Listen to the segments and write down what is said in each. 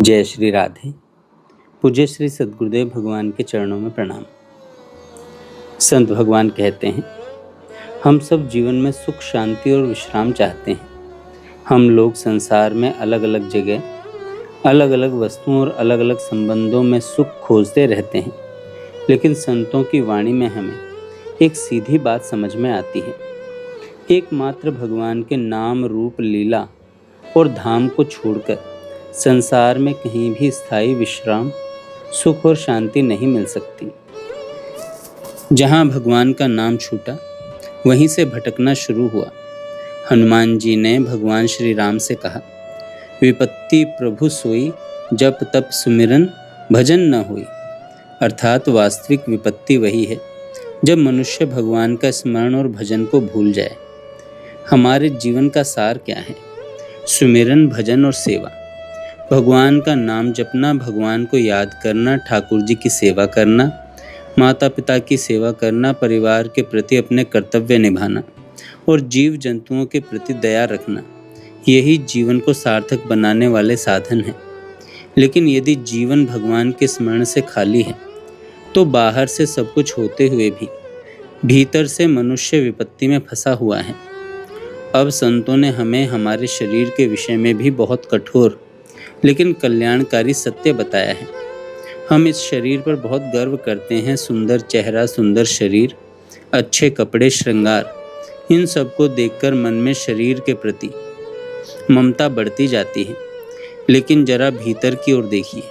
जय श्री राधे। पूज्य श्री सद्गुरुदेव भगवान के चरणों में प्रणाम। संत भगवान कहते हैं, हम सब जीवन में सुख, शांति और विश्राम चाहते हैं। हम लोग संसार में अलग अलग जगह, अलग अलग वस्तुओं और अलग अलग संबंधों में सुख खोजते रहते हैं, लेकिन संतों की वाणी में हमें एक सीधी बात समझ में आती है। एकमात्र भगवान के नाम, रूप, लीला और धाम को छोड़कर संसार में कहीं भी स्थायी विश्राम, सुख और शांति नहीं मिल सकती। जहाँ भगवान का नाम छूटा, वहीं से भटकना शुरू हुआ। हनुमान जी ने भगवान श्री राम से कहा, विपत्ति प्रभु सोई, जप तप सुमिरन भजन न होई। अर्थात वास्तविक विपत्ति वही है जब मनुष्य भगवान का स्मरण और भजन को भूल जाए। हमारे जीवन का सार क्या है? सुमिरन, भजन और सेवा। भगवान का नाम जपना, भगवान को याद करना, ठाकुर जी की सेवा करना, माता पिता की सेवा करना, परिवार के प्रति अपने कर्तव्य निभाना और जीव जंतुओं के प्रति दया रखना, यही जीवन को सार्थक बनाने वाले साधन हैं। लेकिन यदि जीवन भगवान के स्मरण से खाली है, तो बाहर से सब कुछ होते हुए भी भीतर से मनुष्य विपत्ति में फंसा हुआ है। अब संतों ने हमें हमारे शरीर के विषय में भी बहुत कठोर लेकिन कल्याणकारी सत्य बताया है। हम इस शरीर पर बहुत गर्व करते हैं। सुंदर चेहरा, सुंदर शरीर, अच्छे कपड़े, श्रृंगार, इन सब को देखकर मन में शरीर के प्रति ममता बढ़ती जाती है। लेकिन जरा भीतर की ओर देखिए,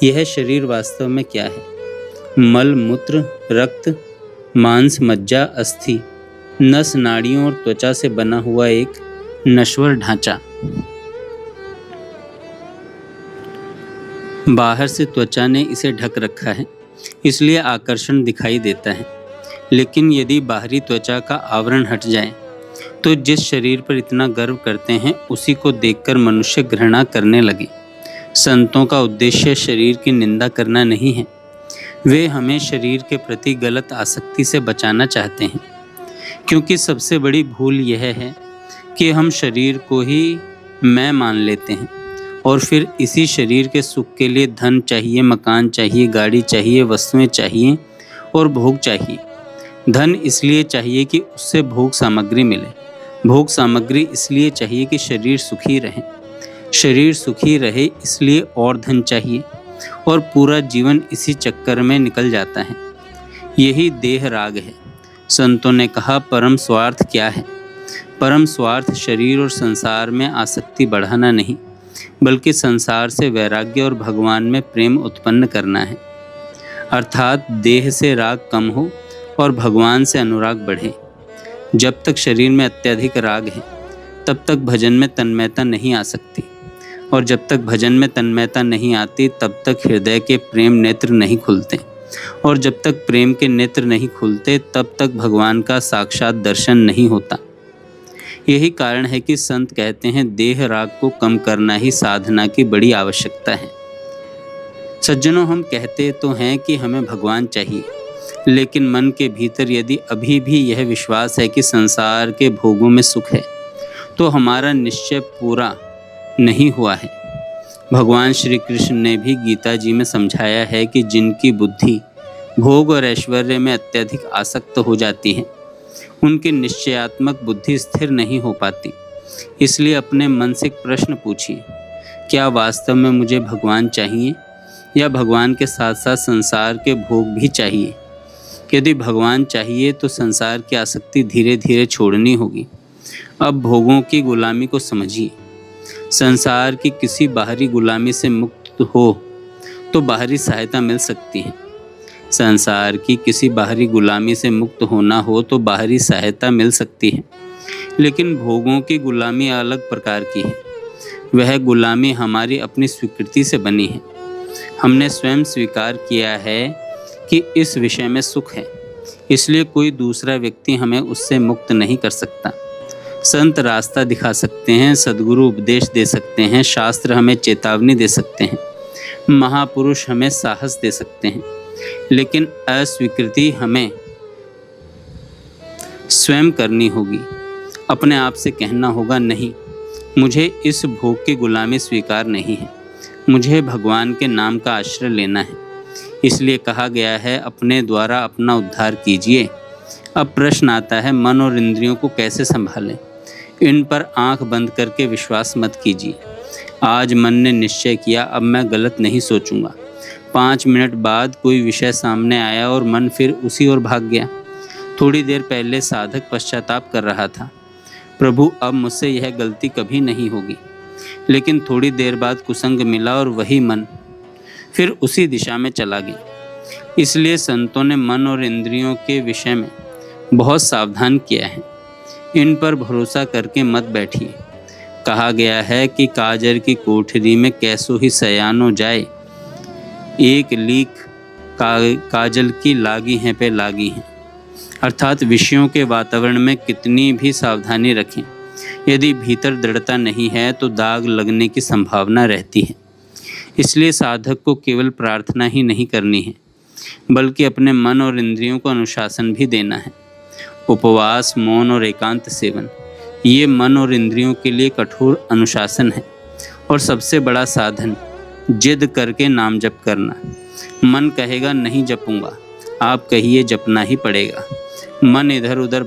यह शरीर वास्तव में क्या है? मल, मूत्र, रक्त, मांस, मज्जा, अस्थि, नस, नाड़ियों और त्वचा से बना हुआ एक नश्वर ढांचा। बाहर से त्वचा ने इसे ढक रखा है, इसलिए आकर्षण दिखाई देता है। लेकिन यदि बाहरी त्वचा का आवरण हट जाए, तो जिस शरीर पर इतना गर्व करते हैं, उसी को देखकर मनुष्य घृणा करने लगे। संतों का उद्देश्य शरीर की निंदा करना नहीं है। वे हमें शरीर के प्रति गलत आसक्ति से बचाना चाहते हैं, क्योंकि सबसे बड़ी भूल यह है कि हम शरीर को ही मैं मान लेते हैं और फिर इसी शरीर के सुख के लिए धन चाहिए, मकान चाहिए, गाड़ी चाहिए, वस्तुएं चाहिए और भोग चाहिए। धन इसलिए चाहिए कि उससे भोग सामग्री मिले, भोग सामग्री इसलिए चाहिए कि शरीर सुखी रहे, शरीर सुखी रहे इसलिए और धन चाहिए, और पूरा जीवन इसी चक्कर में निकल जाता है। यही देह राग है। संतों ने कहा, परम स्वार्थ क्या है? परम स्वार्थ शरीर और संसार में आसक्ति बढ़ाना नहीं, बल्कि संसार से वैराग्य और भगवान में प्रेम उत्पन्न करना है। अर्थात देह से राग कम हो और भगवान से अनुराग बढ़े। जब तक शरीर में अत्यधिक राग है, तब तक भजन में तन्मयता नहीं आ सकती, और जब तक भजन में तन्मयता नहीं आती, तब तक हृदय के प्रेम नेत्र नहीं खुलते, और जब तक प्रेम के नेत्र नहीं खुलते, तब तक भगवान का साक्षात दर्शन नहीं होता। यही कारण है कि संत कहते हैं, देह राग को कम करना ही साधना की बड़ी आवश्यकता है। सज्जनों, हम कहते तो हैं कि हमें भगवान चाहिए, लेकिन मन के भीतर यदि अभी भी यह विश्वास है कि संसार के भोगों में सुख है, तो हमारा निश्चय पूरा नहीं हुआ है। भगवान श्री कृष्ण ने भी गीता जी में समझाया है कि जिनकी बुद्धि भोग और ऐश्वर्य में अत्यधिक आसक्त हो जाती है, उनकी निश्चयात्मक बुद्धि स्थिर नहीं हो पाती। इसलिए अपने मन से एक प्रश्न पूछिए, क्या वास्तव में मुझे भगवान चाहिए, या भगवान के साथ साथ संसार के भोग भी चाहिए? यदि भगवान चाहिए तो संसार की आसक्ति धीरे धीरे छोड़नी होगी। अब भोगों की गुलामी को समझिए। संसार की किसी बाहरी गुलामी से मुक्त हो तो बाहरी सहायता मिल सकती है। संसार की किसी बाहरी गुलामी से मुक्त होना हो तो बाहरी सहायता मिल सकती है। लेकिन भोगों की गुलामी अलग प्रकार की है। वह गुलामी हमारी अपनी स्वीकृति से बनी है। हमने स्वयं स्वीकार किया है कि इस विषय में सुख है, इसलिए कोई दूसरा व्यक्ति हमें उससे मुक्त नहीं कर सकता। संत रास्ता दिखा सकते हैं, सद्गुरु उपदेश दे सकते हैं, शास्त्र हमें चेतावनी दे सकते हैं, महापुरुष हमें साहस दे सकते हैं, लेकिन अस्वीकृति हमें स्वयं करनी होगी। अपने आप से कहना होगा, नहीं, मुझे इस भोग की गुलामी स्वीकार नहीं है। मुझे भगवान के नाम का आश्रय लेना है। इसलिए कहा गया है, अपने द्वारा अपना उद्धार कीजिए। अब प्रश्न आता है, मन और इंद्रियों को कैसे संभालें? इन पर आंख बंद करके विश्वास मत कीजिए। आज मन ने निश्चय किया, अब मैं गलत नहीं सोचूंगा। 5 मिनट बाद कोई विषय सामने आया और मन फिर उसी ओर भाग गया। थोड़ी देर पहले साधक पश्चाताप कर रहा था, प्रभु अब मुझसे यह गलती कभी नहीं होगी। लेकिन थोड़ी देर बाद कुसंग मिला और वही मन फिर उसी दिशा में चला गया। इसलिए संतों ने मन और इंद्रियों के विषय में बहुत सावधान किया है। इन पर भरोसा करके मत बैठिए। कहा गया है कि काजर की कोठरी में कैसो ही सयानो जाए, एक लीक काजल की लागी हैं पे लागी हैं। अर्थात विषयों के वातावरण में कितनी भी सावधानी रखें, यदि भीतर दृढ़ता नहीं है तो दाग लगने की संभावना रहती है। इसलिए साधक को केवल प्रार्थना ही नहीं करनी है, बल्कि अपने मन और इंद्रियों को अनुशासन भी देना है। उपवास, मौन और एकांत सेवन, ये मन और इंद्रियों के लिए कठोर अनुशासन है। और सबसे बड़ा साधन जिद करके नाम जप करना। मन कहेगा नहीं जपूंगा, आप कहिए जपना ही पड़ेगा। मन इधर उधर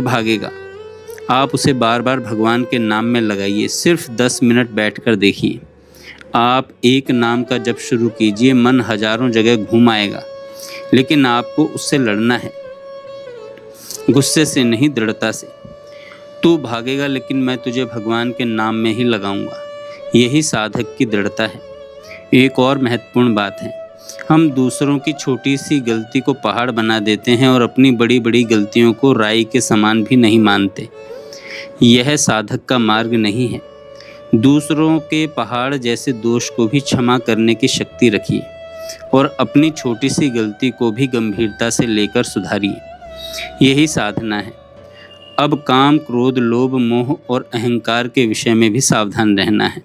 भागेगा, आप उसे बार बार भगवान के नाम में लगाइए। सिर्फ 10 मिनट बैठकर देखिए। आप एक नाम का जप शुरू कीजिए, मन हजारों जगह घूम आएगा, लेकिन आपको उससे लड़ना है, गुस्से से नहीं, दृढ़ता से। तू भागेगा, लेकिन मैं तुझे भगवान के नाम में ही लगाऊंगा। यही साधक की दृढ़ता है। एक और महत्वपूर्ण बात है, हम दूसरों की छोटी सी गलती को पहाड़ बना देते हैं और अपनी बड़ी बड़ी गलतियों को राई के समान भी नहीं मानते। यह साधक का मार्ग नहीं है। दूसरों के पहाड़ जैसे दोष को भी क्षमा करने की शक्ति रखिए और अपनी छोटी सी गलती को भी गंभीरता से लेकर सुधारिए। यही साधना है। अब काम, क्रोध, लोभ, मोह और अहंकार के विषय में भी सावधान रहना है।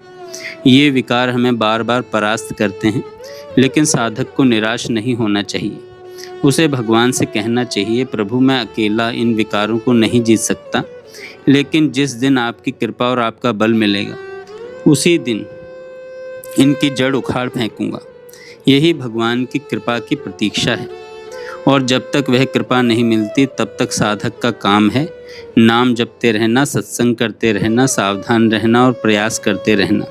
ये विकार हमें बार बार परास्त करते हैं, लेकिन साधक को निराश नहीं होना चाहिए। उसे भगवान से कहना चाहिए, प्रभु मैं अकेला इन विकारों को नहीं जीत सकता, लेकिन जिस दिन आपकी कृपा और आपका बल मिलेगा, उसी दिन इनकी जड़ उखाड़ फेंकूंगा। यही भगवान की कृपा की प्रतीक्षा है। और जब तक वह कृपा नहीं मिलती, तब तक साधक का काम है नाम जपते रहना, सत्संग करते रहना, सावधान रहना और प्रयास करते रहना।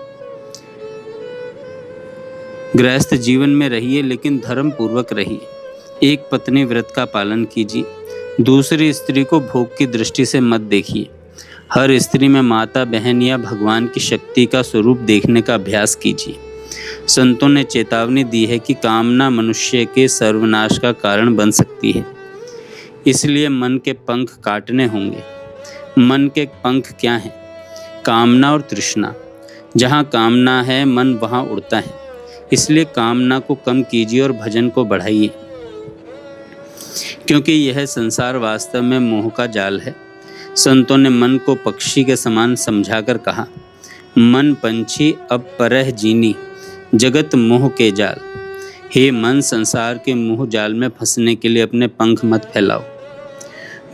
गृहस्थ जीवन में रहिए, लेकिन धर्म पूर्वक रहिए। एक पत्नी व्रत का पालन कीजिए। दूसरी स्त्री को भोग की दृष्टि से मत देखिए। हर स्त्री में माता, बहन या भगवान की शक्ति का स्वरूप देखने का अभ्यास कीजिए। संतों ने चेतावनी दी है कि कामना मनुष्य के सर्वनाश का कारण बन सकती है। इसलिए मन के पंख काटने होंगे। मन के पंख क्या हैं? कामना और तृष्णा। जहाँ कामना है, मन वहाँ उड़ता है। इसलिए कामना को कम कीजिए और भजन को बढ़ाइए, क्योंकि यह संसार वास्तव में मोह का जाल है। संतों ने मन को पक्षी के समान समझाकर कहा, मन पंछी अब परह जीनी, जगत मोह के जाल। हे मन, संसार के मोह जाल में फंसने के लिए अपने पंख मत फैलाओ।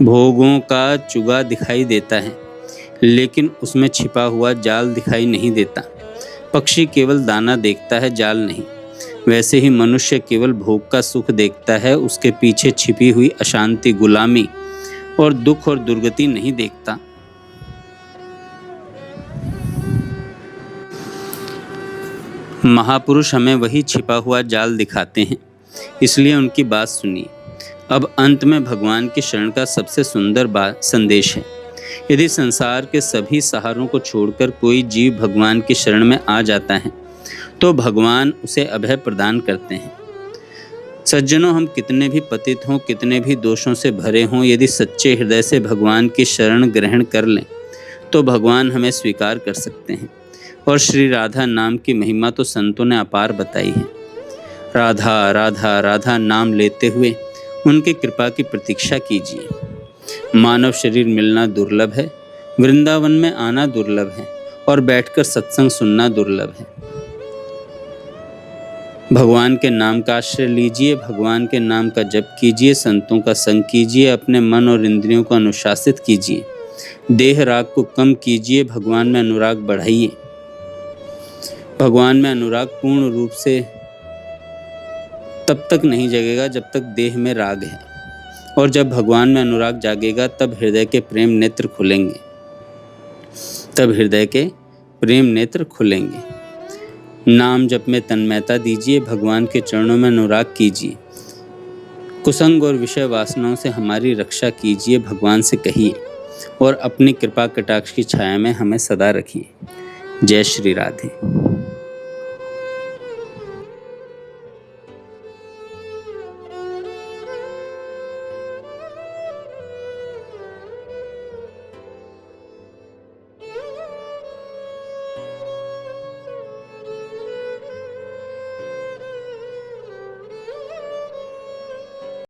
भोगों का चुगा दिखाई देता है, लेकिन उसमें छिपा हुआ जाल दिखाई नहीं देता। पक्षी केवल दाना देखता है, जाल नहीं। वैसे ही मनुष्य केवल भोग का सुख देखता है, उसके पीछे छिपी हुई अशांति, गुलामी और दुख और दुर्गति नहीं देखता। महापुरुष हमें वही छिपा हुआ जाल दिखाते हैं, इसलिए उनकी बात सुनिए। अब अंत में भगवान की शरण का सबसे सुंदर संदेश है। यदि संसार के सभी सहारों को छोड़कर कोई जीव भगवान की शरण में आ जाता है, तो भगवान उसे अभय प्रदान करते हैं। सज्जनों, हम कितने भी पतित हों, कितने भी दोषों से भरे हों, यदि सच्चे हृदय से भगवान की शरण ग्रहण कर लें, तो भगवान हमें स्वीकार कर सकते हैं। और श्री राधा नाम की महिमा तो संतों ने अपार बताई है। राधा राधा राधा नाम लेते हुए उनकी कृपा की प्रतीक्षा कीजिए। मानव शरीर मिलना दुर्लभ है, वृंदावन में आना दुर्लभ है, और बैठकर सत्संग सुनना दुर्लभ है। भगवान के नाम का आश्रय लीजिए, भगवान के नाम का जप कीजिए, संतों का संग कीजिए, अपने मन और इंद्रियों को अनुशासित कीजिए, देह राग को कम कीजिए, भगवान में अनुराग बढ़ाइए। भगवान में अनुराग पूर्ण रूप से तब तक नहीं जगेगा जब तक देह में राग है, और जब भगवान में अनुराग जागेगा तब हृदय के प्रेम नेत्र खुलेंगे। नाम जप में तन्मयता दीजिए, भगवान के चरणों में अनुराग कीजिए। कुसंग और विषय वासनाओं से हमारी रक्षा कीजिए, भगवान से कहिए, और अपनी कृपा कटाक्ष की छाया में हमें सदा रखिए। जय श्री राधे।